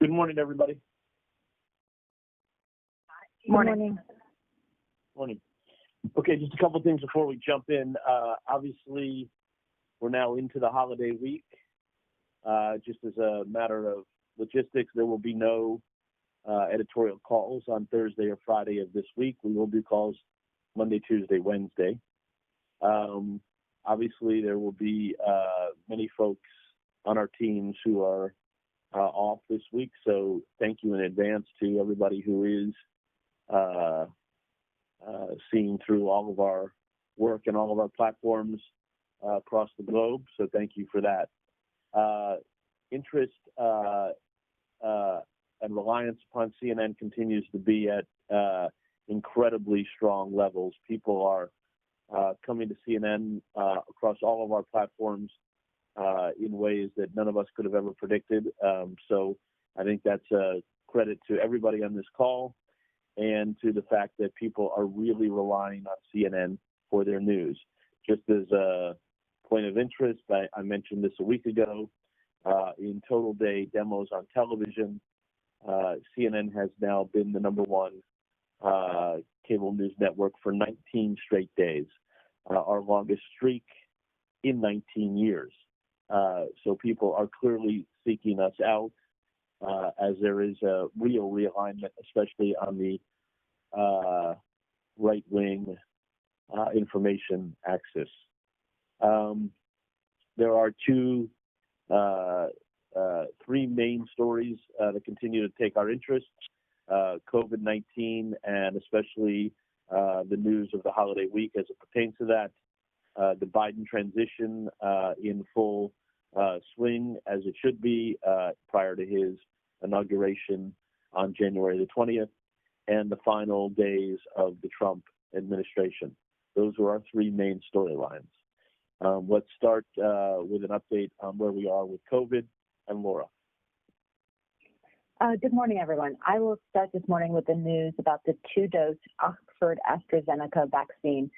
Good morning, everybody. Morning. Morning. Okay, just a couple things before we jump in. Obviously, we're now into the holiday week. Just as a matter of logistics, there will be no editorial calls on Thursday or Friday of this week. We will do calls Monday, Tuesday, Wednesday. Obviously, there will be many folks on our teams who are off this week, so thank you in advance to everybody who is seeing through all of our work and all of our platforms across the globe, so thank you for that. Interest and reliance upon CNN continues to be at incredibly strong levels. People are coming to CNN across all of our platforms in ways that none of us could have ever predicted. So I think that's a credit to everybody on this call and to the fact that people are really relying on CNN for their news. Just as a point of interest, I mentioned this a week ago, in total day demos on television, CNN has now been the number one cable news network for 19 straight days, our longest streak in 19 years. So people are clearly seeking us out as there is a real realignment, especially on the right-wing information axis. There are three main stories that continue to take our interest: COVID-19 and especially the news of the holiday week as it pertains to that, the Biden transition in full swing as it should be prior to his inauguration on January the 20th, and the final days of the Trump administration. Those were our three main storylines. Let's start with an update on where we are with COVID, and Laura. Good morning, everyone. I will start this morning with the news about the 2-dose Oxford AstraZeneca vaccine,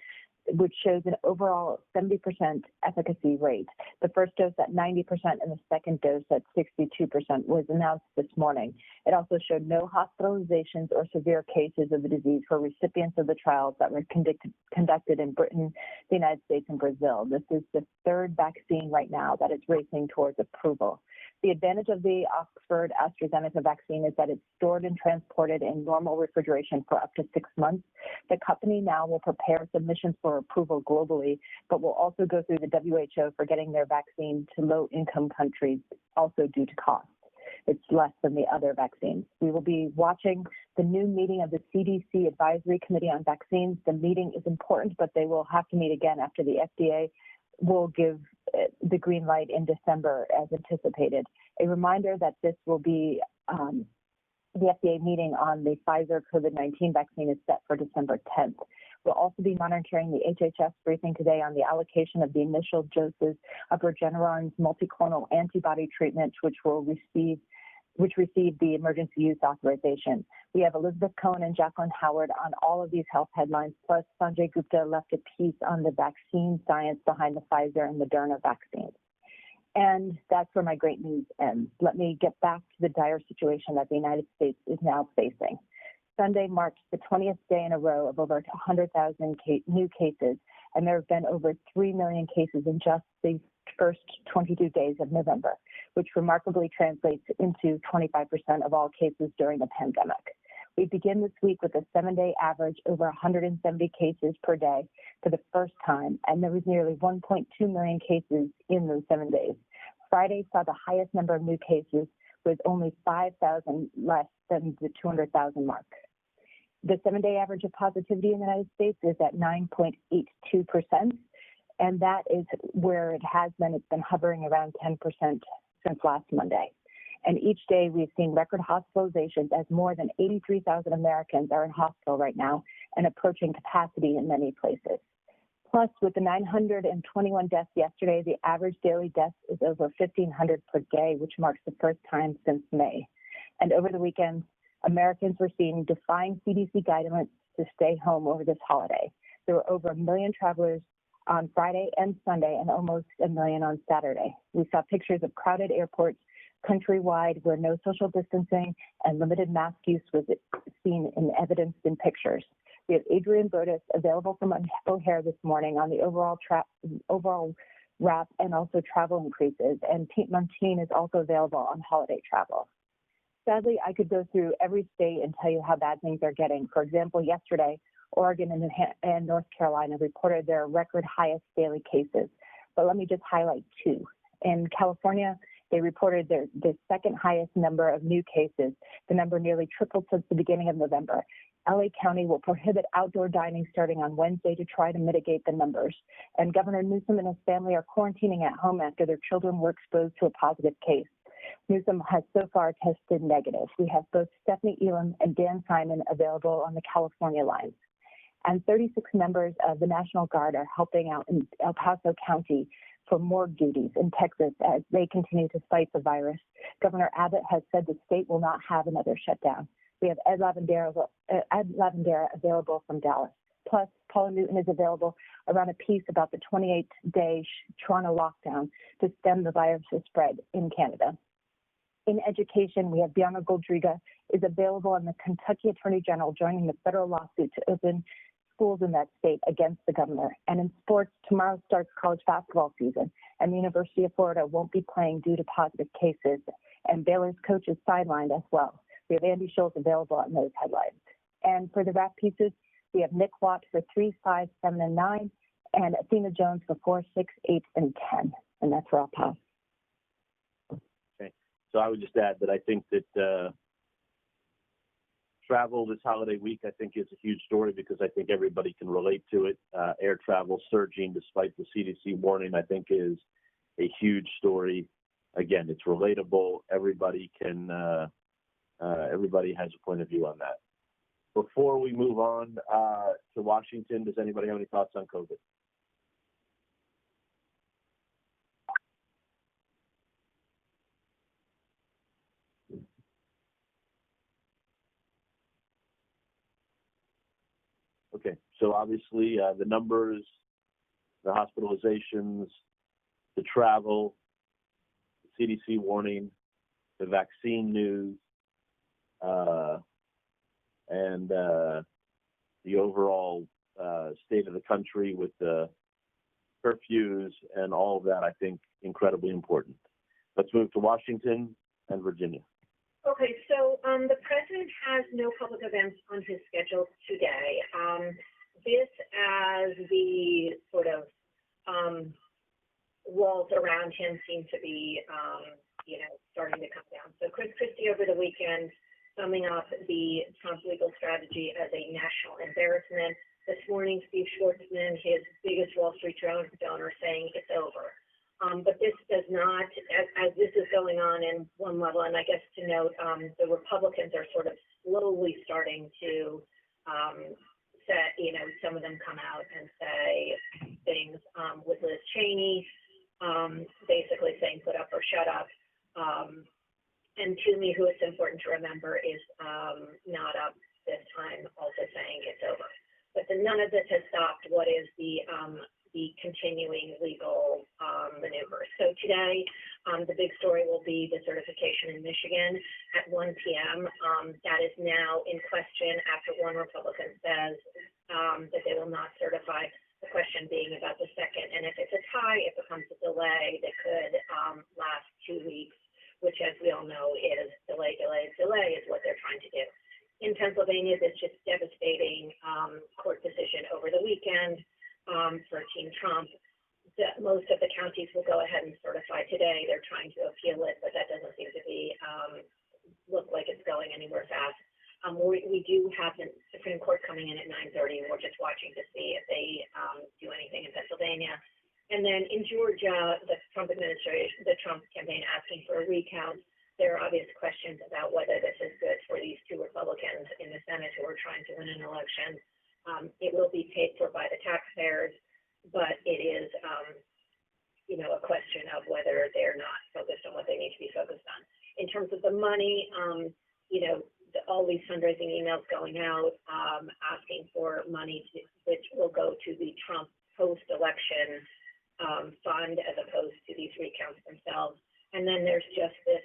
which shows an overall 70% efficacy rate. The first dose at 90% and the second dose at 62% was announced this morning. It also showed no hospitalizations or severe cases of the disease for recipients of the trials that were conducted in Britain, the United States, and Brazil. This is the third vaccine right now that is racing towards approval. The advantage of the Oxford AstraZeneca vaccine is that it's stored and transported in normal refrigeration for up to 6 months. The company now will prepare submissions for approval globally, but will also go through the WHO for getting their vaccine to low-income countries, also due to cost. It's less than the other vaccines. We will be watching the new meeting of the CDC Advisory Committee on Vaccines. The meeting is important, but they will have to meet again after the FDA will give the green light in December as anticipated. A reminder that this will be the FDA meeting on the Pfizer COVID-19 vaccine is set for December 10th. We'll also be monitoring the HHS briefing today on the allocation of the initial doses of Regeneron's multiclonal antibody treatment, which received the emergency use authorization. We have Elizabeth Cohen and Jacqueline Howard on all of these health headlines, plus Sanjay Gupta left a piece on the vaccine science behind the Pfizer and Moderna vaccines. And that's where my great news ends. Let me get back to the dire situation that the United States is now facing. Sunday marked the 20th day in a row of over 100,000 new cases, and there have been over 3 million cases in just the first 22 days of November, which remarkably translates into 25% of all cases during the pandemic. We begin this week with a 7-day average over 170 cases per day for the first time, and there was nearly 1.2 million cases in those 7 days. Friday saw the highest number of new cases, with only 5,000 less than the 200,000 mark. The 7-day average of positivity in the United States is at 9.82%, and that is where it has been. It's been hovering around 10% since last Monday. And each day we've seen record hospitalizations as more than 83,000 Americans are in hospital right now and approaching capacity in many places. Plus, with the 921 deaths yesterday, the average daily death is over 1,500 per day, which marks the first time since May. And over the weekend, Americans were seen defying CDC guidelines to stay home over this holiday. There were over 1 million travelers on Friday and Sunday and almost 1 million on Saturday. We saw pictures of crowded airports countrywide where no social distancing and limited mask use was seen and evidenced in pictures. We have Adrian Bodas available from O'Hare this morning on the overall wrap and also travel increases, and Pete Montine is also available on holiday travel. Sadly, I could go through every state and tell you how bad things are getting. For example, yesterday, Oregon and North Carolina reported their record highest daily cases. But let me just highlight two. In California, they reported their second highest number of new cases. The number nearly tripled since the beginning of November. LA County will prohibit outdoor dining starting on Wednesday to try to mitigate the numbers. And Governor Newsom and his family are quarantining at home after their children were exposed to a positive case. Newsom has so far tested negative. We have both Stephanie Elam and Dan Simon available on the California lines. And 36 members of the National Guard are helping out in El Paso County for morgue duties in Texas as they continue to fight the virus. Governor Abbott has said the state will not have another shutdown. We have Ed Lavandera available from Dallas. Plus, Paula Newton is available around a piece about the 28-day Toronto lockdown to stem the virus's spread in Canada. In education, we have Bianca Goldriga is available on the Kentucky Attorney General joining the federal lawsuit to open schools in that state against the governor. And in sports, tomorrow starts college basketball season, and the University of Florida won't be playing due to positive cases, and Baylor's coach is sidelined as well. We have Andy Schultz available on those headlines. And for the wrap pieces, we have Nick Watt for 3, 5, 7, and 9, and Athena Jones for 4, 6, 8, and 10. And that's where I'll pass. Okay. So I would just add that I think that travel this holiday week, I think, is a huge story because I think everybody can relate to it. Air travel surging despite the CDC warning, I think, is a huge story. Again, it's relatable. Everybody has a point of view on that. Before we move on to Washington, does anybody have any thoughts on COVID? Okay, so obviously the numbers, the hospitalizations, the travel, the CDC warning, the vaccine news, and the overall state of the country with the curfews and all of that, I think, incredibly important. Let's move to Washington and Virginia. Okay, so the president has no public events on his schedule today. This as the sort of walls around him seem to be, starting to come down. So Chris Christie over the weekend summing up the Trump legal strategy as a national embarrassment. This morning, Steve Schwartzman, his biggest Wall Street donor, saying it's over. But this does not, as this is going on in one level, and I guess to note, the Republicans are sort of slowly starting to some of them come out and say things with Liz Cheney, basically saying put up or shut up. And Toomey, who it's important to remember, is not up this time, also saying it's over. But none of this has stopped what is the continuing legal maneuvers. So today, the big story will be the certification in Michigan at 1 p.m. That is now in question after one Republican says that they will not certify. The question being about the second. And if it's a tie, it becomes a delay that could last 2 weeks, which, as we all know, is delay is what they're trying to do. In Pennsylvania, this just devastating court decision over the weekend for Team Trump. Most of the counties will go ahead and certify today. They're trying to appeal it, but that doesn't seem to be look like it's going anywhere fast. We do have the Supreme Court coming in at 9:30, and we're just watching to see if they do anything in Pennsylvania. And then in Georgia, the Trump administration, the Trump campaign asking for a recount. There are obvious questions about whether this is good for these two Republicans in the Senate who are trying to win an election. It will be paid for by the taxpayers, but it is, a question of whether they're not focused on what they need to be focused on. In terms of the money, all these fundraising emails going out asking for money which will go to the Trump post-election fund as opposed to these recounts themselves. And then there's just this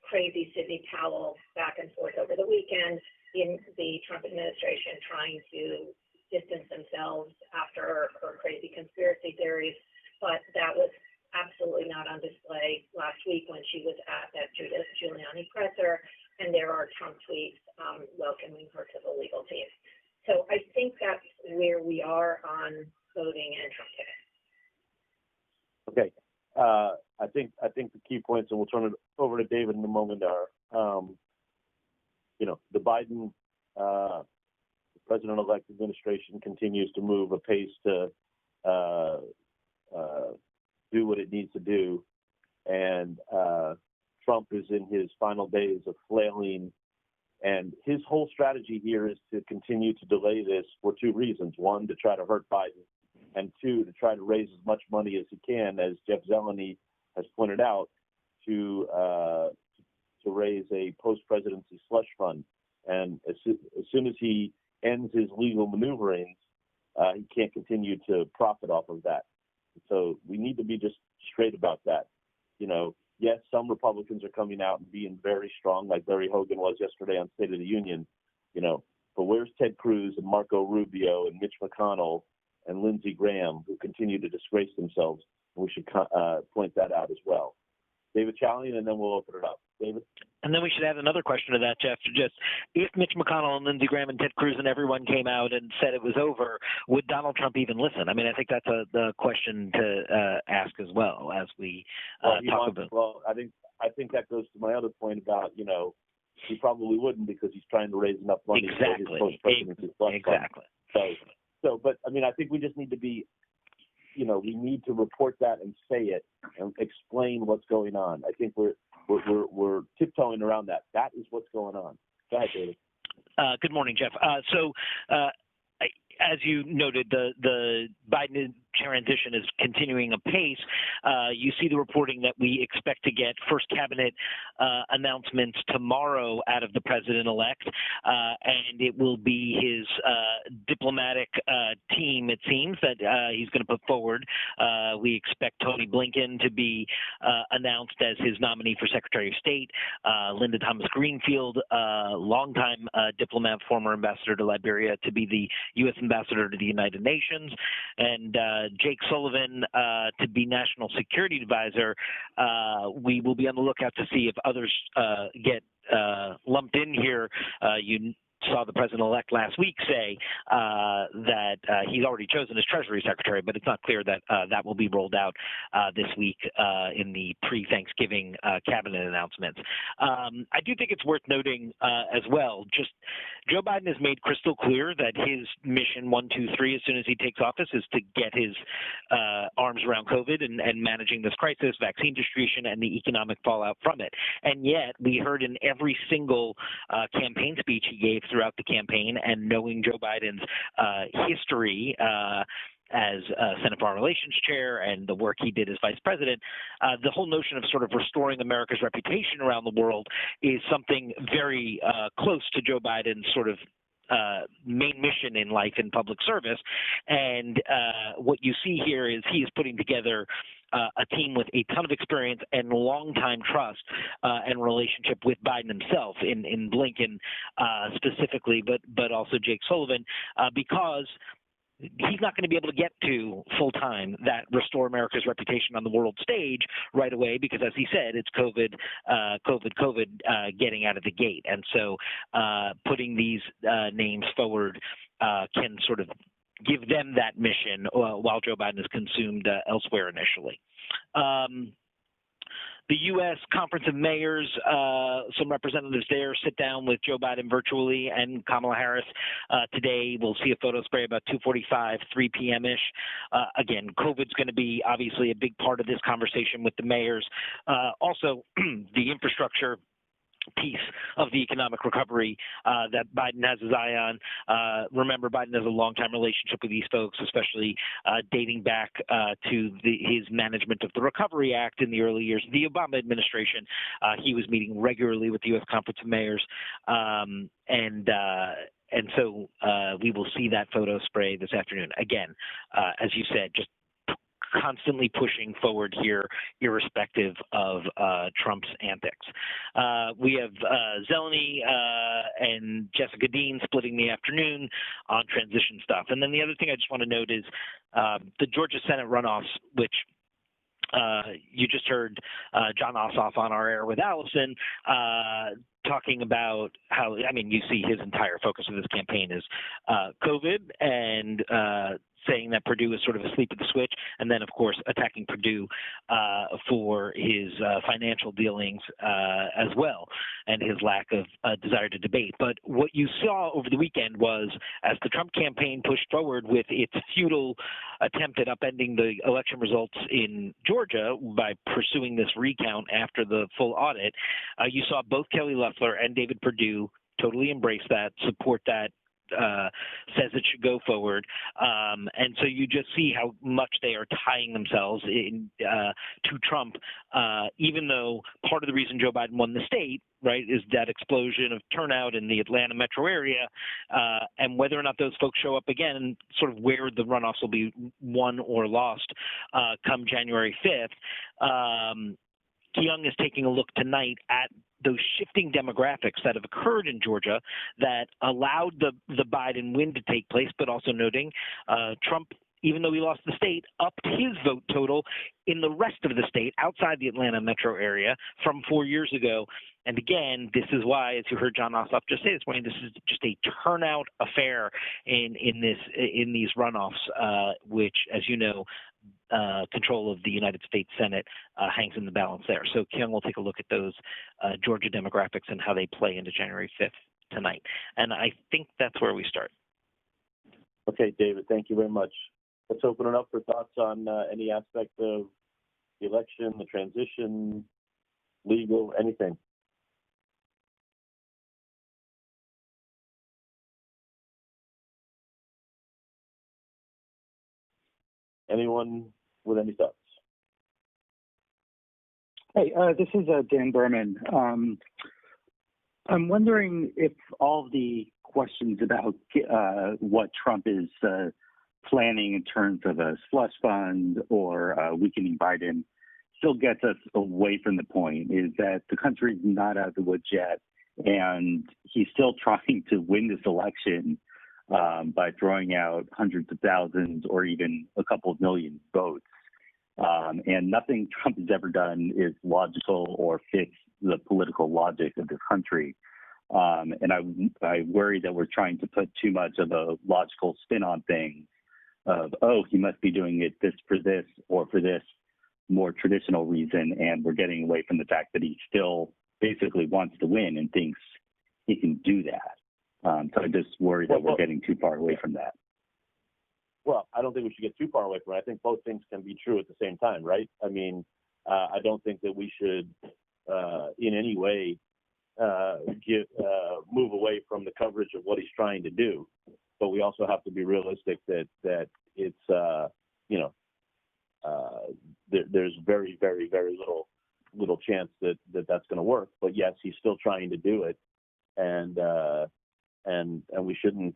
crazy Sidney Powell back and forth over the weekend, the Trump administration trying to distance themselves after her crazy conspiracy theories, but that was absolutely not on display last week when she was at that Giuliani presser, and there are Trump tweets welcoming her to the legal team. So I think that's where we are on voting and Trump today. Okay. I think the key points, and we'll turn it over to David in a moment, are, the Biden president-elect administration continues to move apace to do what it needs to do, and Trump is in his final days of flailing, and his whole strategy here is to continue to delay this for two reasons: one, to try to hurt Biden, and two, to try to raise as much money as he can, as Jeff Zeleny has pointed out, to raise a post-presidency slush fund. And as soon as he ends his legal maneuverings, he can't continue to profit off of that. So we need to be just straight about that. Yes, some Republicans are coming out and being very strong, like Larry Hogan was yesterday on State of the Union, but where's Ted Cruz and Marco Rubio and Mitch McConnell and Lindsey Graham, who continue to disgrace themselves? We should point that out as well. David Chalian, and then we'll open it up. David? And then we should add another question to that, Jeff. Just if Mitch McConnell and Lindsey Graham and Ted Cruz and everyone came out and said it was over, would Donald Trump even listen? I mean, I think that's the question to ask as well as we talk about. Well, I think that goes to my other point about, he probably wouldn't, because he's trying to raise enough money for his post-presidency fund. Exactly. So, but I mean, I think we just need to be, we need to report that and say it and explain what's going on. I think we're tiptoeing around that. That is what's going on. Go ahead, David. Good morning, Jeff. As you noted, the Biden transition is continuing apace. You see the reporting that we expect to get first cabinet announcements tomorrow out of the president-elect, and it will be his diplomatic team, it seems, that he's going to put forward. We expect Tony Blinken to be announced as his nominee for Secretary of State, Linda Thomas-Greenfield, longtime diplomat, former ambassador to Liberia, to be the U.S. ambassador to the United Nations, and Jake Sullivan to be National Security Advisor. We will be on the lookout to see if others get lumped in here. You saw the president-elect last week say that he's already chosen his Treasury Secretary, but it's not clear that that will be rolled out this week in the pre-Thanksgiving cabinet announcements. I do think it's worth noting as well, just Joe Biden has made crystal clear that his mission 1, 2, 3 as soon as he takes office is to get his arms around COVID and managing this crisis, vaccine distribution, and the economic fallout from it. And yet we heard in every single campaign speech he gave throughout the campaign, and knowing Joe Biden's history as Senate Foreign Relations Chair and the work he did as Vice President, the whole notion of sort of restoring America's reputation around the world is something very close to Joe Biden's sort of main mission in life in public service. And what you see here is he is putting together a team with a ton of experience and long-time trust and relationship with Biden himself in Blinken specifically, but also Jake Sullivan, because he's not going to be able to get to full-time that restore America's reputation on the world stage right away because, as he said, it's COVID getting out of the gate. And so putting these names forward can sort of give them that mission while Joe Biden is consumed elsewhere initially. The U.S. Conference of Mayors, some representatives there sit down with Joe Biden virtually and Kamala Harris today. We'll see a photo spray about 2:45, 3 p.m.-ish. Again, COVID's going to be obviously a big part of this conversation with the mayors. Also, the infrastructure piece of the economic recovery that Biden has his eye on. Remember, Biden has a long-time relationship with these folks, especially dating back to his management of the Recovery Act in the early years of the Obama administration. He was meeting regularly with the U.S. Conference of Mayors, and so we will see that photo spray this afternoon. Again, as you said, just constantly pushing forward here, irrespective of Trump's antics. We have Zeleny and Jessica Dean splitting the afternoon on transition stuff. And then the other thing I just want to note is the Georgia Senate runoffs, which you just heard John Ossoff on our air with Allison talking about how, I mean, you see his entire focus of this campaign is COVID and saying that Perdue is sort of asleep at the switch, and then, of course, attacking Perdue for his financial dealings as well and his lack of desire to debate. But what you saw over the weekend was, as the Trump campaign pushed forward with its futile attempt at upending the election results in Georgia by pursuing this recount after the full audit, you saw both Kelly Loeffler and David Perdue totally embrace that, support that, says it should go forward. And so you just see how much they are tying themselves in, to Trump, even though part of the reason Joe Biden won the state, right, is that explosion of turnout in the Atlanta metro area, and whether or not those folks show up again, sort of where the runoffs will be won or lost come January 5th. Kyung is taking a look tonight at those shifting demographics that have occurred in Georgia that allowed the Biden win to take place, but also noting Trump, even though he lost the state, upped his vote total in the rest of the state outside the Atlanta metro area from 4 years ago. And again, this is why, as you heard John Ossoff just say this morning, this is just a turnout affair in these runoffs, which, as you know, control of the United States Senate hangs in the balance there. So Kyung will take a look at those Georgia demographics and how they play into January 5th tonight. And I think that's where we start. Okay, David, thank you very much. Let's open it up for thoughts on any aspect of the election, the transition, legal, anything. Anyone with any thoughts? Hey, this is Dan Berman. I'm wondering if all the questions about what Trump is planning in terms of a slush fund or weakening Biden still gets us away from the point, is that the country's not out of the woods yet, and he's still trying to win this election by throwing out hundreds of thousands or even a couple of million votes. And nothing Trump has ever done is logical or fits the political logic of this country. And I worry that we're trying to put too much of a logical spin on things of, oh, he must be doing it this or for this more traditional reason, and we're getting away from the fact that he still basically wants to win and thinks he can do that. So I just worry that we're getting too far away from that. Well, I don't think we should get too far away from it. I think both things can be true at the same time, right? I mean, I don't think that we should in any way move away from the coverage of what he's trying to do. But we also have to be realistic that it's, there's very, very, very little chance that that's going to work. But yes, he's still trying to do it, and we shouldn't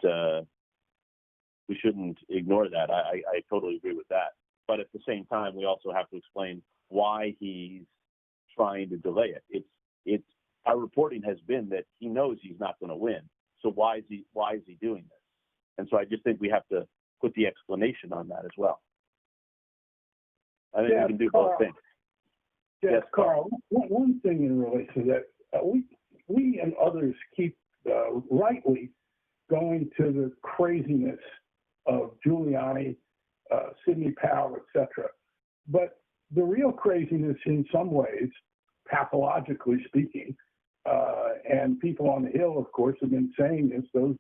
ignore that. I totally agree with that. But at the same time, we also have to explain why he's trying to delay it. It's our reporting has been that he knows he's not going to win. So why is he doing this? And so I just think we have to put the explanation on that as well. I think we can do both things. Yes, Carl. One thing in relation to that, we and others keep rightly going to the craziness of Giuliani, Sidney Powell, etc. But the real craziness, in some ways, pathologically speaking, and people on the Hill, of course, have been saying this, those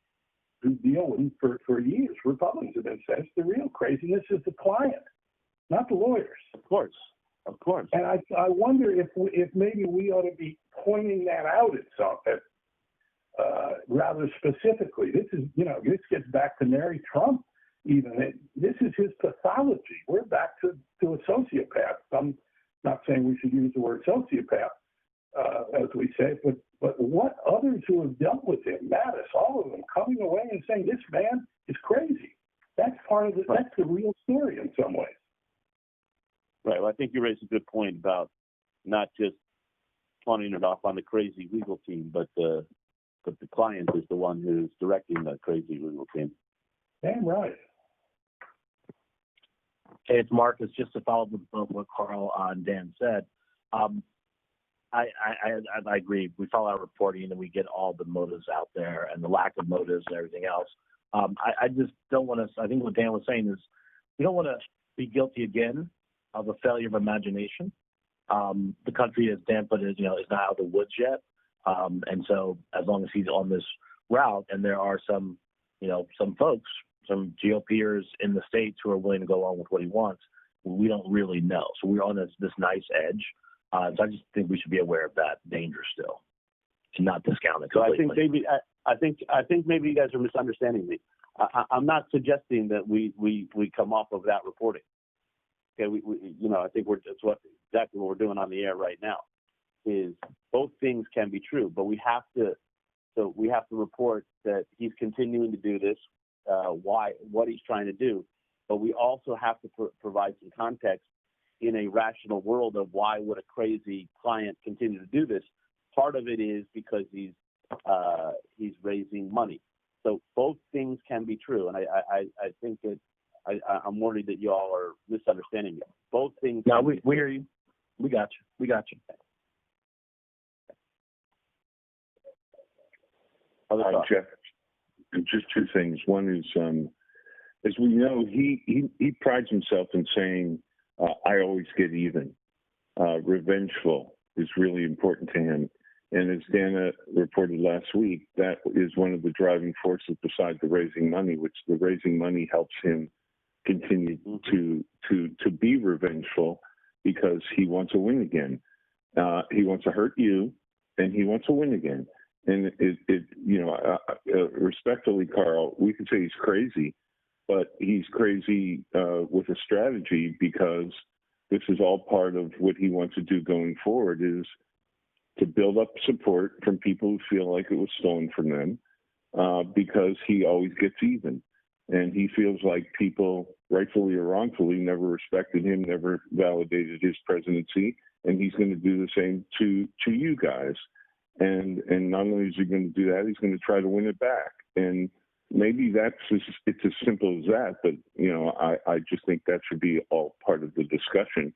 who deal with them for years, Republicans have been saying, the real craziness is the client, not the lawyers. Of course. And I wonder if maybe we ought to be pointing that out rather specifically. This gets back to Mary Trump even. This is his pathology. We're back to a sociopath. I'm not saying we should use the word sociopath, as we say, but what others who have dealt with him, Mattis, all of them, coming away and saying this man is crazy. That's part of that's the real story in some ways. Right. Well, I think you raised a good point about not just pawning it off on the crazy legal team, but the client is the one who's directing the crazy legal team. Damn right. Hey, it's Marcus. Just to follow up with what Carl and Dan said, I agree. We follow our reporting and we get all the motives out there and the lack of motives and everything else. I just don't want to. I think what Dan was saying is we don't want to be guilty again of a failure of imagination. The country, as Dan put it, is not out of the woods yet. And so as long as he's on this route, and there are some folks, some GOPers in the states who are willing to go along with what he wants, we don't really know. So we're on this nice edge. So I just think we should be aware of that danger still, and not discount it. So I think maybe you guys are misunderstanding me. I'm not suggesting that we come off of that reporting. Okay, I think that's exactly what we're doing on the air right now. Is both things can be true, but we have to report that he's continuing to do this, what he's trying to do, but we also have to provide some context in a rational world of why would a crazy client continue to do this. Part of it is because he's raising money. So both things can be true, and I think that I'm worried that you all are misunderstanding it. Both things. No, we hear you. We got you. Jeff, just two things. One is, as we know, he prides himself in saying, "I always get even." Revengeful is really important to him, and as Dana reported last week, that is one of the driving forces beside the raising money, which the raising money helps him continue to be revengeful because he wants to win again. He wants to hurt you, and he wants to win again. And respectfully, Carl, we could say he's crazy, but he's crazy with a strategy, because this is all part of what he wants to do going forward, is to build up support from people who feel like it was stolen from them, because he always gets even. And he feels like people, rightfully or wrongfully, never respected him, never validated his presidency, and he's going to do the same to you guys. And not only is he going to do that, he's going to try to win it back. And maybe it's as simple as that, but I just think that should be all part of the discussion.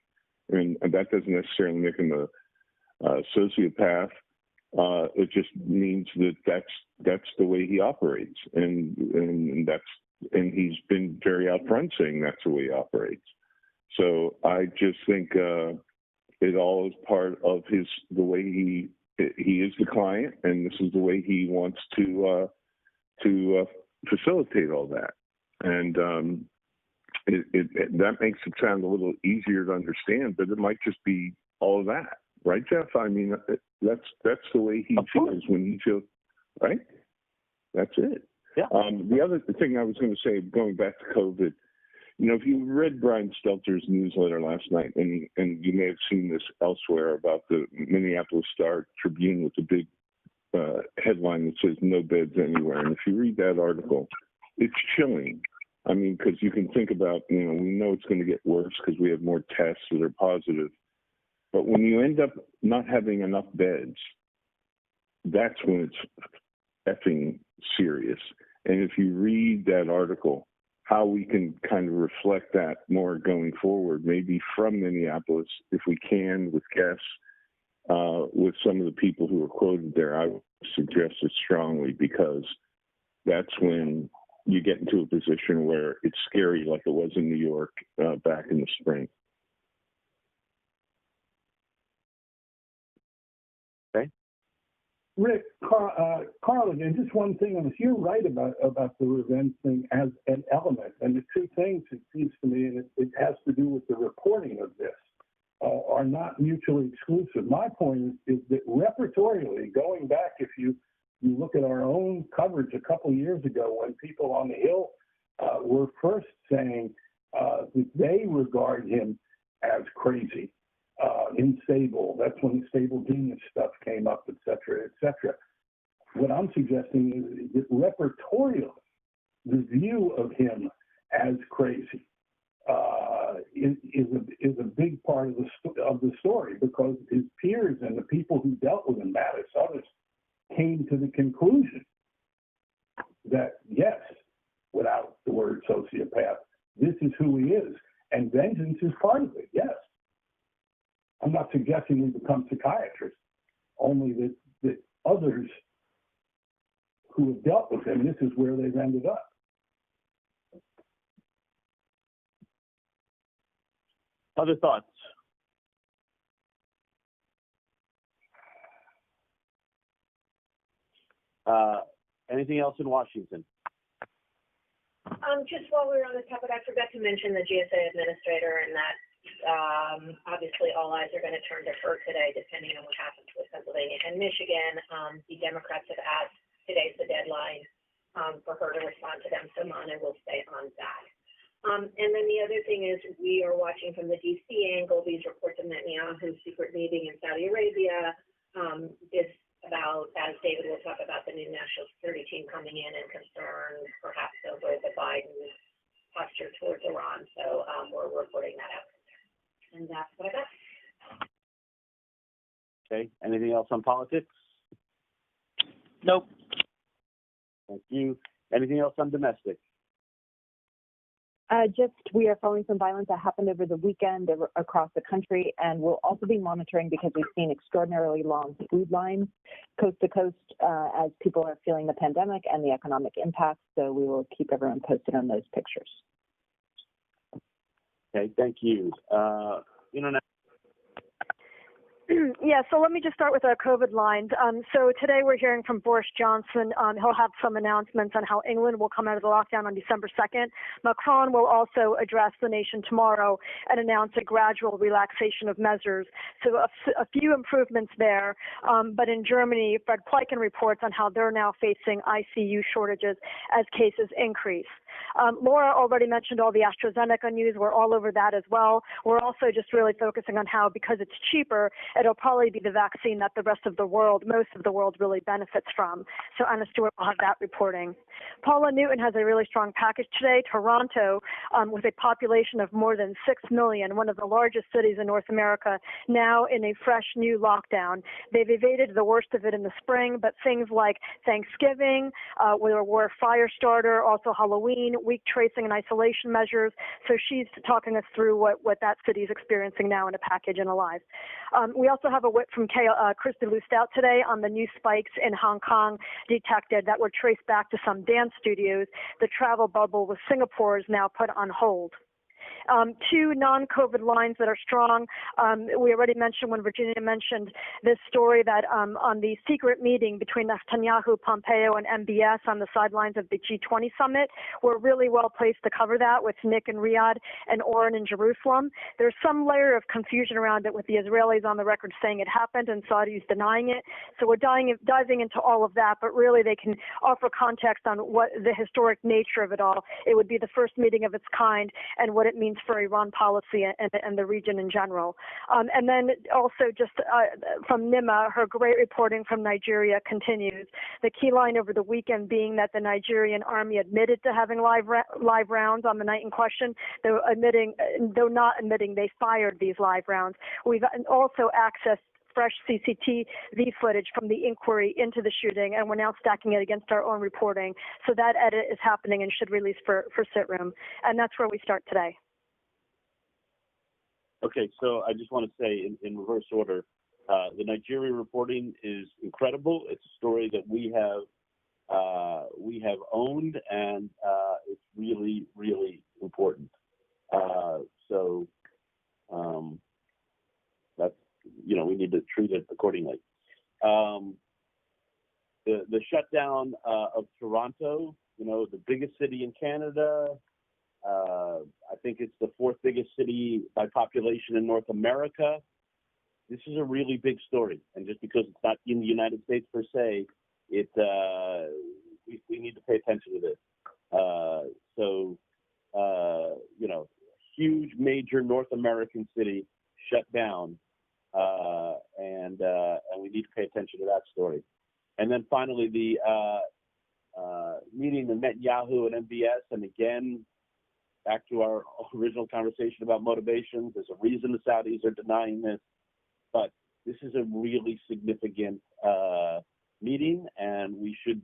And that doesn't necessarily make him a sociopath. It just means that's the way he operates, and he's been very upfront saying that's the way he operates. So I just think it all is part of the way he is the client, and this is the way he wants to facilitate all that. And that makes it sound a little easier to understand, but it might just be all of that, right, Jeff? I mean, that's the way he feels when he feels, right? That's it. Yeah. The other thing I was going to say, going back to COVID, if you read Brian Stelter's newsletter last night, and you may have seen this elsewhere about the Minneapolis Star-Tribune with the big headline that says "No beds anywhere," and if you read that article, it's chilling. I mean, because you can think about, we know it's going to get worse because we have more tests that are positive, but when you end up not having enough beds, that's when it's effing serious. And if you read that article, how we can kind of reflect that more going forward, maybe from Minneapolis, if we can, with guests, with some of the people who were quoted there, I would suggest it strongly, because that's when you get into a position where it's scary, like it was in New York back in the spring. Okay. Rick, Carl, again, just one thing on this. You're right about the revenge thing as an element. And the two things, it seems to me, and it has to do with the reporting of this, are not mutually exclusive. My point is that repertorially, going back, if you look at our own coverage a couple of years ago, when people on the Hill were first saying that they regard him as crazy, unstable. That's when the stable genius stuff came up, et cetera, et cetera. What I'm suggesting is that repertorially, the view of him as crazy is a big part of the story, because his peers and the people who dealt with him, Mattis, others, came to the conclusion that yes, without the word sociopath, this is who he is, and vengeance is part of it. Yes, I'm not suggesting we become psychiatrists, only that others who have dealt with him, this is where they've ended up. Other thoughts? Anything else in Washington? Just while we were on the topic, I forgot to mention the GSA administrator, and that obviously all eyes are going to turn to her today, depending on what happens with Pennsylvania and Michigan. The Democrats have asked, today's the deadline for her to respond to them, so Mana will stay on that. And then the other thing is, we are watching from the DC angle these reports of Netanyahu's secret meeting in Saudi Arabia. Is about, as David will talk about, the new national security team coming in and concerns perhaps over the Biden posture towards Iran. So we're reporting that out. And that's what I got. Okay. Anything else on politics? Nope. Thank you. Anything else on domestic? We are following some violence that happened over the weekend across the country, and we'll also be monitoring because we've seen extraordinarily long food lines coast to coast as people are feeling the pandemic and the economic impact. So we will keep everyone posted on those pictures. Okay, thank you. Yeah, so let me just start with our COVID lines. So today we're hearing from Boris Johnson. He'll have some announcements on how England will come out of the lockdown on December 2nd. Macron will also address the nation tomorrow and announce a gradual relaxation of measures. So a few improvements there. But in Germany, Fred Pleiken reports on how they're now facing ICU shortages as cases increase. Laura already mentioned all the AstraZeneca news. We're all over that as well. We're also just really focusing on how, because it's cheaper, it'll probably be the vaccine that the rest of the world, most of the world, really benefits from. So Anna Stewart will have that reporting. Paula Newton has a really strong package today. Toronto, with a population of more than 6 million, one of the largest cities in North America, now in a fresh new lockdown. They've evaded the worst of it in the spring, but things like Thanksgiving, where we're a fire starter, also Halloween, weak tracing and isolation measures. So she's talking us through what that city is experiencing now in a package and alive. We also have a whip from Christy Lustout today on the new spikes in Hong Kong detected that were traced back to some dance studios. The travel bubble with Singapore is now put on hold. Two non-COVID lines that are strong. We already mentioned when Virginia mentioned this story that on the secret meeting between Netanyahu, Pompeo, and MBS on the sidelines of the G20 summit, we're really well placed to cover that with Nick in Riyadh and Oren in Jerusalem. There's some layer of confusion around it with the Israelis on the record saying it happened and Saudis denying it. So we're diving into all of that, but really they can offer context on what the historic nature of it all. It would be the first meeting of its kind and what it means for Iran policy and the region in general. And then also just from Nima, her great reporting from Nigeria continues. The key line over the weekend being that the Nigerian army admitted to having live rounds on the night in question, though not admitting they fired these live rounds. We've also accessed fresh CCTV footage from the inquiry into the shooting, and we're now stacking it against our own reporting. So that edit is happening and should release for sit room. And that's where we start today. Okay, so I just want to say in reverse order, the Nigeria reporting is incredible. It's a story that we have owned, and it's really, really important. So that's, we need to treat it accordingly. The shutdown of Toronto, the biggest city in Canada. I think it's the fourth biggest city by population in North America. This is a really big story, and just because it's not in the United States per se, we need to pay attention to this. Huge, major North American city shut down, and we need to pay attention to that story. And then finally, the meeting of Netanyahu and MBS, and again, back to our original conversation about motivations. There's a reason the Saudis are denying this, but this is a really significant meeting, and we should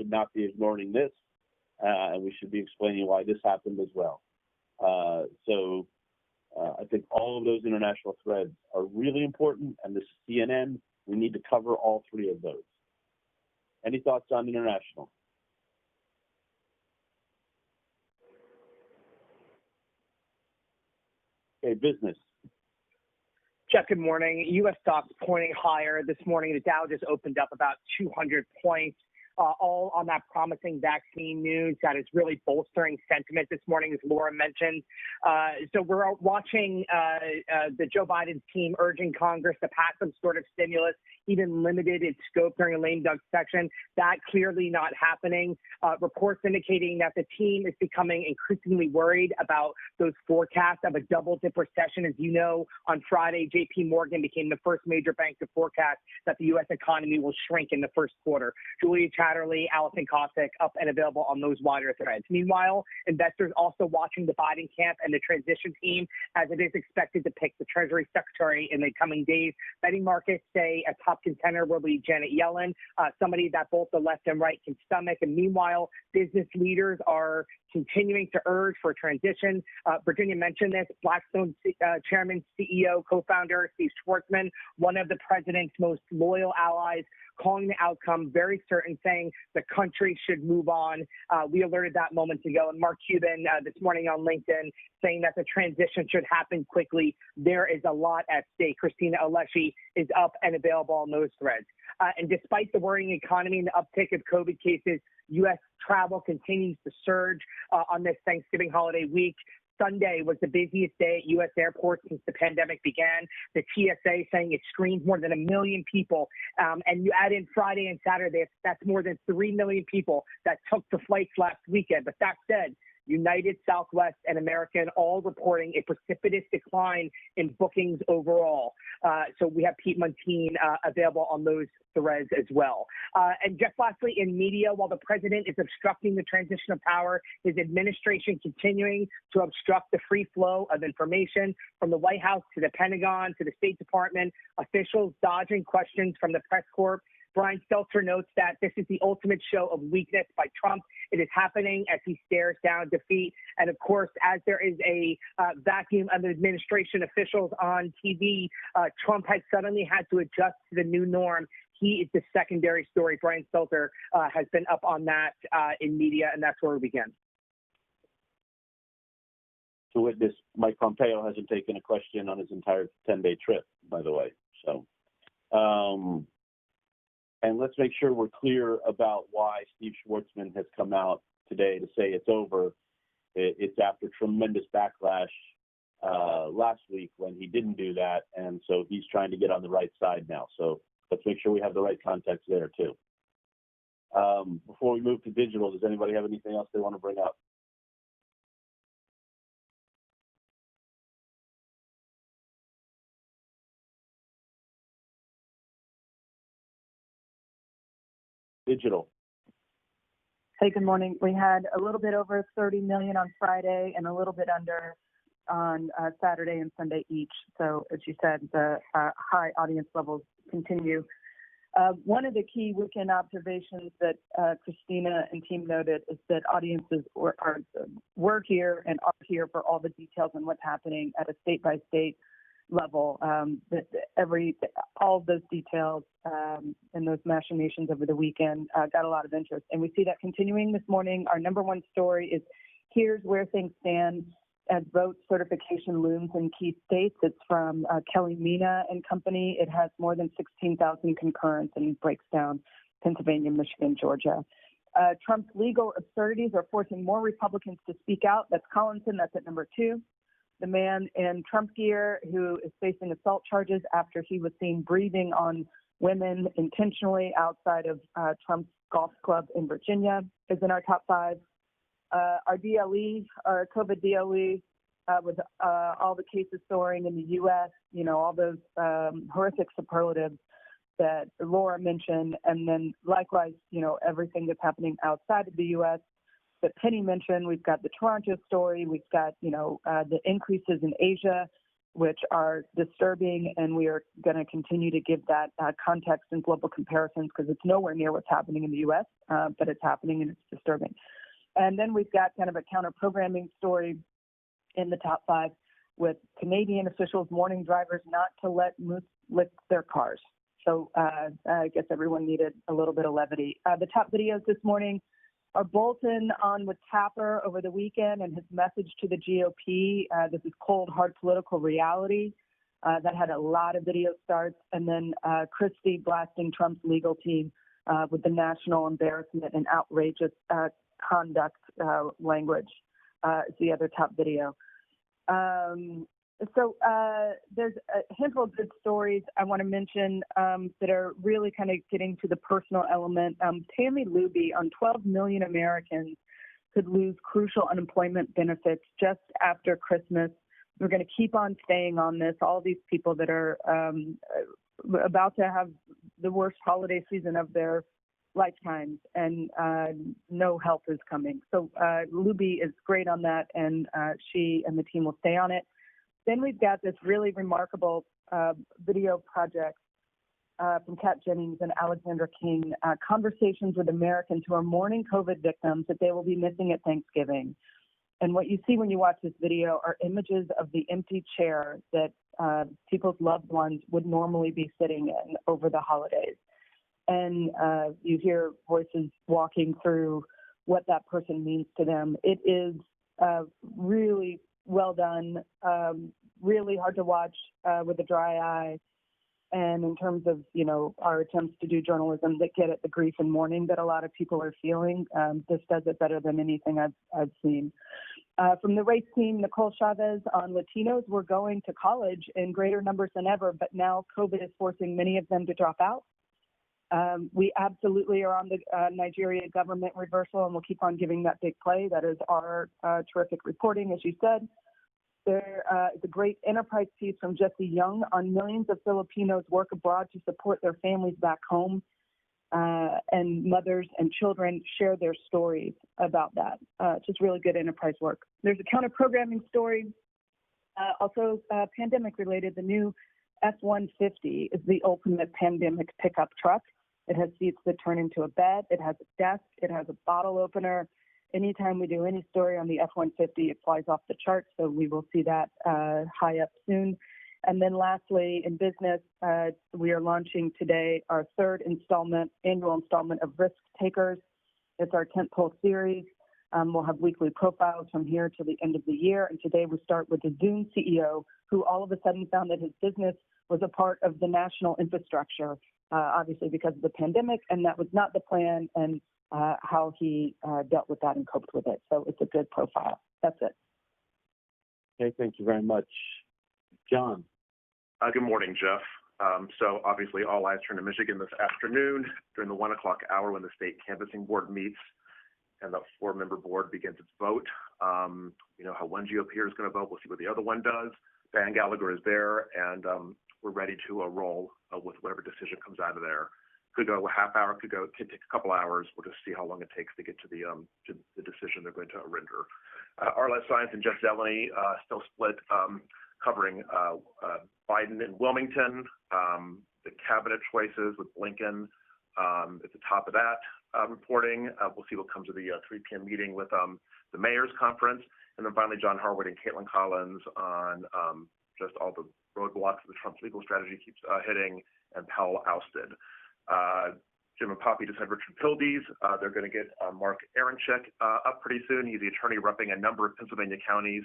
not be ignoring this, and we should be explaining why this happened as well. So I think all of those international threads are really important, and this is CNN. We need to cover all three of those. Any thoughts on international? Okay, business. Jeff, good morning. U.S. stocks pointing higher this morning. The Dow just opened up about 200 points, all on that promising vaccine news that is really bolstering sentiment this morning, as Laura mentioned. So we're watching the Joe Biden team urging Congress to pass some sort of stimulus, even limited its scope during a lame duck session. That clearly not happening. Reports indicating that the team is becoming increasingly worried about those forecasts of a double-dip recession. As you know, on Friday, J.P. Morgan became the first major bank to forecast that the U.S. economy will shrink in the first quarter. Julia Chatterley, Allison Cossack, up and available on those wider threads. Meanwhile, investors also watching the Biden camp and the transition team, as it is expected to pick the Treasury Secretary in the coming days. Betting markets say a top contender will be Janet Yellen, somebody that both the left and right can stomach. And meanwhile, business leaders are continuing to urge for a transition. Virginia mentioned this. Blackstone chairman, CEO, co-founder Steve Schwarzman, one of the president's most loyal allies, calling the outcome very certain, saying the country should move on. We alerted that moments ago. And Mark Cuban this morning on LinkedIn saying that the transition should happen quickly. There is a lot at stake. Christina Alessi is up and available on those threads. And despite the worrying economy and the uptick of COVID cases, U.S. travel continues to surge on this Thanksgiving holiday week. Sunday was the busiest day at U.S. airports since the pandemic began. The TSA saying it screened more than 1 million people. And you add in Friday and Saturday, that's more than 3 million people that took the flights last weekend. But that said, United, Southwest, and American all reporting a precipitous decline in bookings overall. So we have Pete Montine available on those threads as well. And just lastly, in media, while the president is obstructing the transition of power, his administration continuing to obstruct the free flow of information from the White House to the Pentagon to the State Department, officials dodging questions from the press corps. Brian Stelter notes that this is the ultimate show of weakness by Trump. It is happening as he stares down defeat. And of course, as there is a vacuum of administration officials on TV, Trump has suddenly had to adjust to the new norm. He is the secondary story. Brian Stelter has been up on that in media, and that's where we begin. To witness, Mike Pompeo hasn't taken a question on his entire 10-day trip, by the way. So, and let's make sure we're clear about why Steve Schwarzman has come out today to say it's over. It's after tremendous backlash last week when he didn't do that, and so he's trying to get on the right side now. So let's make sure we have the right context there, too. Before we move to digital, does anybody have anything else they want to bring up? Digital. Hey, good morning. We had a little bit over 30 million on Friday and a little bit under on Saturday and Sunday each. So as you said, the high audience levels continue. One of the key weekend observations that Christina and team noted is that audiences were here and are here for all the details on what's happening at a state-by-state level. All of those details and those machinations over the weekend got a lot of interest. And we see that continuing this morning. Our number one story is here's where things stand as vote certification looms in key states. It's from Kelly Mina and Company. It has more than 16,000 concurrents and breaks down Pennsylvania, Michigan, Georgia. Trump's legal absurdities are forcing more Republicans to speak out. That's Collinson. That's at number 2. The man in Trump gear who is facing assault charges after he was seen breathing on women intentionally outside of Trump's golf club in Virginia is in our top 5. Our DLE, our COVID DLE, with all the cases soaring in the U.S., all those horrific superlatives that Laura mentioned, and then likewise, everything that's happening outside of the U.S. that Penny mentioned. We've got the Toronto story. We've got, the increases in Asia, which are disturbing, and we are going to continue to give that context and global comparisons because it's nowhere near what's happening in the U.S., but it's happening and it's disturbing. And then we've got kind of a counter-programming story in the top 5 with Canadian officials warning drivers not to let moose lick their cars. So I guess everyone needed a little bit of levity. The top videos this morning are Bolton on with Tapper over the weekend and his message to the GOP. This is cold, hard political reality. That had a lot of video starts. And then Christie blasting Trump's legal team with the national embarrassment and outrageous conduct language is the other top video. So there's a handful of good stories I want to mention that are really kind of getting to the personal element. Tammy Luby on 12 million Americans could lose crucial unemployment benefits just after Christmas. We're going to keep on staying on this. All these people that are about to have the worst holiday season of their lifetimes, and no help is coming. So Luby is great on that, and she and the team will stay on it. Then we've got this really remarkable video project from Kat Jennings and Alexandra King, conversations with Americans who are mourning COVID victims that they will be missing at Thanksgiving. And what you see when you watch this video are images of the empty chair that people's loved ones would normally be sitting in over the holidays. And you hear voices walking through what that person means to them. It is really well done, really hard to watch with a dry eye. And in terms of, our attempts to do journalism that get at the grief and mourning that a lot of people are feeling, this does it better than anything I've seen. From the race team, Nicole Chavez on Latinos, we're going to college in greater numbers than ever, but now COVID is forcing many of them to drop out. We absolutely are on the Nigeria government reversal, and we'll keep on giving that big play. That is our terrific reporting, as you said. There is a great enterprise piece from Jesse Young on millions of Filipinos work abroad to support their families back home, and mothers and children share their stories about that. Just really good enterprise work. There's a counter-programming story, also pandemic-related. The new F-150 is the ultimate pandemic pickup truck. It has seats that turn into a bed. It has a desk. It has a bottle opener. Anytime we do any story on the F-150, it flies off the charts, so we will see that high up soon. And then lastly, in business, we are launching today our third annual installment of Risk Takers. It's our tentpole series. We'll have weekly profiles from here to the end of the year. And today we start with the Zoom CEO, who all of a sudden found that his business was a part of the national infrastructure, obviously because of the pandemic, and that was not the plan, and how he dealt with that and coped with it. So it's a good profile. That's it. Okay, thank you very much. John. Good morning, Jeff. So obviously all eyes turn to Michigan this afternoon during the 1 o'clock hour when the state canvassing board meets and the 4-member board begins its vote. You know how one GOPer is going to vote. We'll see what the other one does. Dan Gallagher is there, and we're ready to roll with whatever decision comes out of there. Could go a half hour, could take a couple hours. We'll just see how long it takes to get to the decision they're going to render. Arlette Science and Jeff Zeleny still split, covering Biden and Wilmington, the cabinet choices with Blinken at the top of that reporting. We'll see what comes of the 3 p.m. meeting with the mayor's conference. And then finally, John Harwood and Caitlin Collins on just all the roadblocks that Trump's legal strategy keeps hitting, and Powell ousted. Jim and Poppy just had Richard Pildes. They're going to get Mark Aronchik up pretty soon. He's the attorney repping a number of Pennsylvania counties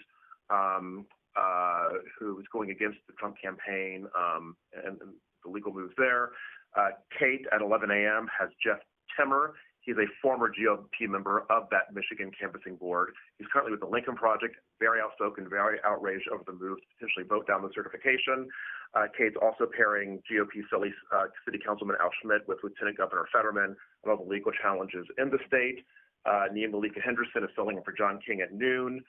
who is going against the Trump campaign and the legal moves there. Kate at 11 a.m. has Jeff Timmer. He's a former GOP member of that Michigan canvassing board. He's currently with the Lincoln Project, very outspoken, very outraged over the move to potentially vote down the certification. Kate's also pairing GOP City Councilman Al Schmidt with Lieutenant Governor Fetterman on all the legal challenges in the state. Nia Malika Henderson is filling in for John King at noon.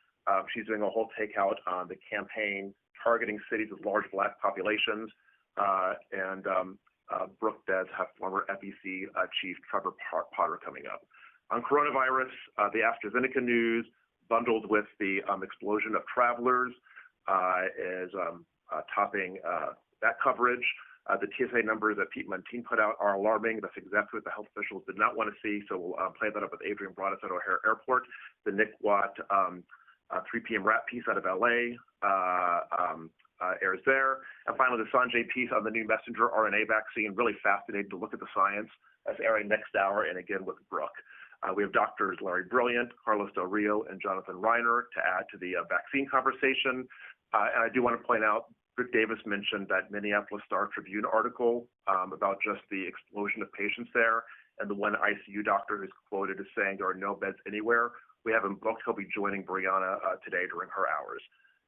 She's doing a whole takeout on the campaign targeting cities with large Black populations. Brooke Dez have former FEC Chief Trevor Potter coming up. On coronavirus, the AstraZeneca news bundled with the explosion of travelers is topping that coverage. The TSA numbers that Pete Montine put out are alarming. That's exactly what the health officials did not want to see. So we'll play that up with Adrian Broadus at O'Hare Airport. The Nick Watt 3 p.m. rap piece out of LA airs there. And finally, the Sanjay piece on the new messenger RNA vaccine, really fascinating to look at the science. That's airing next hour, and again with Brooke. We have doctors Larry Brilliant, Carlos Del Rio, and Jonathan Reiner to add to the vaccine conversation. And I do want to point out, Rick Davis mentioned that Minneapolis Star-Tribune article about just the explosion of patients there, and the one ICU doctor who's quoted as saying there are no beds anywhere. We have him booked. He'll be joining Brianna today during her hours.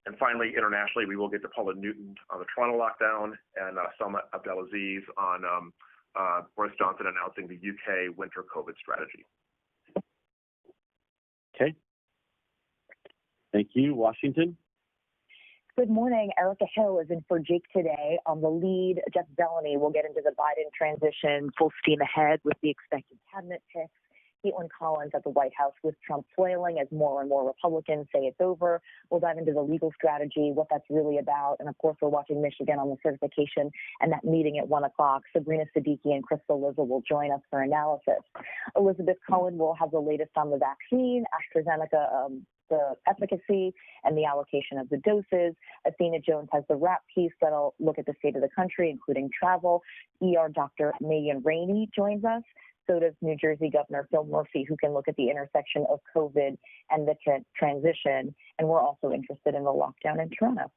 And finally, internationally, we will get to Paula Newton on the Toronto lockdown and Salma Abdelaziz on Boris Johnson announcing the UK winter COVID strategy. Okay. Thank you. Washington. Good morning. Erica Hill is in for Jake today. On the lead, Jeff Zeleny will get into the Biden transition full steam ahead with the expected cabinet picks. Caitlin Collins at the White House with Trump flailing as more and more Republicans say it's over. We'll dive into the legal strategy, what that's really about. And of course, we're watching Michigan on the certification and that meeting at 1 o'clock. Sabrina Siddiqui and Crystal Liza will join us for analysis. Elizabeth Cohen will have the latest on the vaccine, AstraZeneca, the efficacy and the allocation of the doses. Athena Jones has the wrap piece that'll look at the state of the country, including travel. ER Dr. Megan Rainey joins us. So does New Jersey Governor Phil Murphy, who can look at the intersection of COVID and the transition. And we're also interested in the lockdown in Toronto.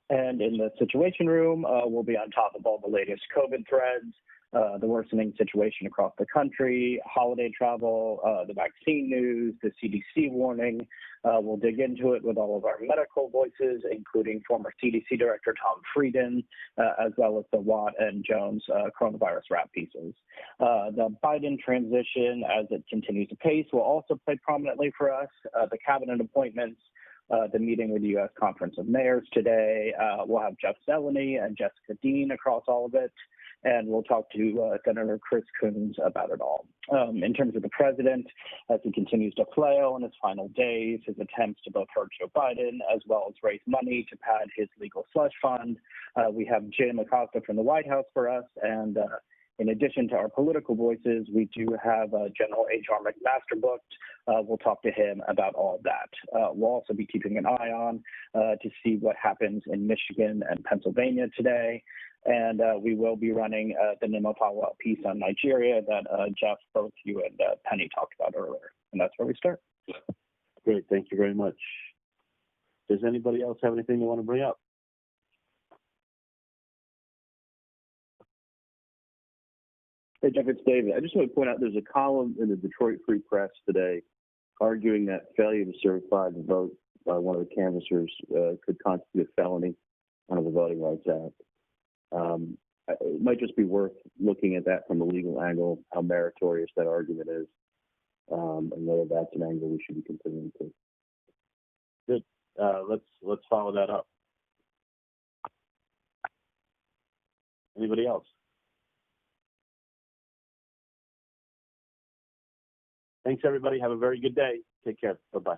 And in the Situation Room, we'll be on top of all the latest COVID threads, the worsening situation across the country, holiday travel, the vaccine news, the CDC warning. We'll dig into it with all of our medical voices, including former CDC Director Tom Frieden, as well as the Watt and Jones coronavirus wrap pieces. The Biden transition, as it continues to pace, will also play prominently for us. The cabinet appointments, the meeting with the U.S. Conference of Mayors today. We'll have Jeff Zeleny and Jessica Dean across all of it. And we'll talk to Senator Chris Coons about it all. In terms of the president, as he continues to flail in his final days, his attempts to both hurt Joe Biden as well as raise money to pad his legal slush fund. We have Jim Acosta from the White House for us. And in addition to our political voices, we do have General H.R. McMaster booked. We'll talk to him about all of that. We'll also be keeping an eye on to see what happens in Michigan and Pennsylvania today. And we will be running the Nimotawa piece on Nigeria that Jeff, both you and Penny talked about earlier. And that's where we start. Great. Thank you very much. Does anybody else have anything they want to bring up? Hey, Jeff, it's David. I just want to point out there's a column in the Detroit Free Press today arguing that failure to certify the vote by one of the canvassers could constitute a felony under the Voting Rights Act. It might just be worth looking at that from a legal angle, how meritorious that argument is, and whether that's an angle we should be considering too. Good. Let's follow that up. Anybody else? Thanks, everybody. Have a very good day. Take care. Bye-bye.